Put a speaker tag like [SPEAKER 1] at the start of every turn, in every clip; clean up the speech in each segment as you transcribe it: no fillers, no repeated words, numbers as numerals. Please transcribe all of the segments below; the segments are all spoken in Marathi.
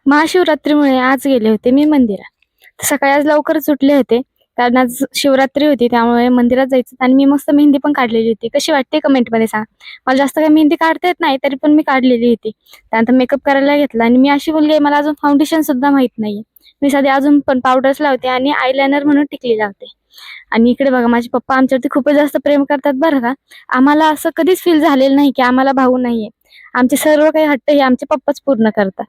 [SPEAKER 1] महाशिवरात्रीमुळे आज गेले होते मी मंदिरात. सकाळी आज लवकरच उठले होते, कारण आज शिवरात्री होती त्यामुळे मंदिरात जायचं आणि मी मस्त मेहंदी पण काढलेली होती. कशी वाटते कमेंटमध्ये सांगा. मला जास्त काही मेहंदी काढता येत नाही, तरी पण मी काढलेली होती. त्यानंतर मेकअप करायला घेतला आणि मी अशी मुलगी आहे, मला अजून फाउंडेशन सुद्धा माहित नाहीये. मी साधी अजून पण पावडर्स लावते आणि आयलायनर म्हणून टिकली लावते. आणि इकडे बघा, माझे पप्पा आमच्यावरती खूपच जास्त प्रेम करतात बरं का. आम्हाला असं कधीच फील झालेलं नाही की आम्हाला भाऊ नाहीये. आमचे सर्व काही हट्ट हे आमचे पप्पाच पूर्ण करतात.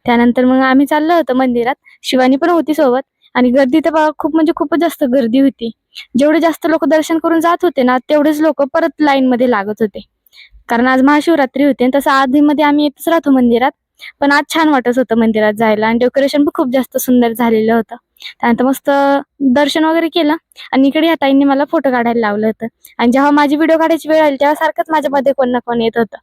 [SPEAKER 1] त्यानंतर मग आम्ही चाललो होतो मंदिरात. शिवानी पण होती सोबत. आणि गर्दी तर बघा, खूप म्हणजे खूपच जास्त गर्दी होती. जेवढे जास्त लोक दर्शन करून जात होते ना, तेवढेच लोक परत लाईन मध्ये लागत होते. कारण आज महाशिवरात्री होती आणि तसं आधीमध्ये आम्ही येतच राहतो मंदिरात. पण आज छान वाटत होतं मंदिरात जायला आणि डेकोरेशन पण खूप जास्त सुंदर झालेलं होतं. त्यानंतर मस्त दर्शन वगैरे केलं आणि इकडे या ताईंनी मला फोटो काढायला लावलं होतं. आणि जेव्हा माझी व्हिडिओ काढायची वेळ आली तेव्हा सारखंच माझ्यामध्ये कोण ना कोण येत होतं.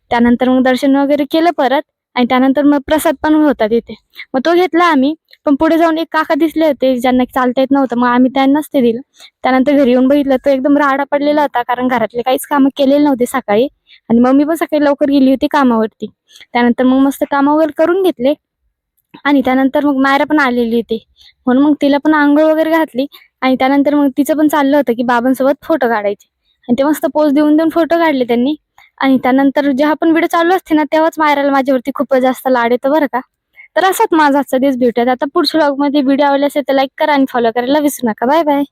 [SPEAKER 1] त्यानंतर मग दर्शन वगैरे केलं परत. आणि त्यानंतर मग प्रसाद पण होता तिथे. मग तो घेतला आम्ही. पण पुढे जाऊन एक काका दिसले होते ज्यांना चालता येत नव्हतं, मग आम्ही त्यांनाच ते दिलं. त्यानंतर घरी येऊन बघितलं तर एकदम राडा पडलेला होता, कारण घरातले काहीच कामं केलेले नव्हते सकाळी. आणि मम्मी पण सकाळी लवकर गेली होती कामावरती. त्यानंतर मग मस्त काम वगैरे करून घेतले. आणि त्यानंतर मग मायरा पण आलेली होती, म्हणून मग तिला पण आंघोळ वगैरे घातली. आणि त्यानंतर मग तिचं पण चाललं होतं की बाबांसोबत फोटो काढायचे. आणि ते मस्त पोज देऊन देऊन फोटो काढले त्यांनी. आणि त्यानंतर जेव्हा पण व्हिडिओ चालू असते ना, तेव्हाच मायराला माझ्यावरती खूपच जास्त लाड येतं बरं का. तर असाच माझा आजचा दिवस भेटूयात. आता पुढच्या व्लॉग मध्ये व्हिडिओ आवडले असेल तर लाईक करा आणि फॉलो करायला विसरू नका. Bye bye.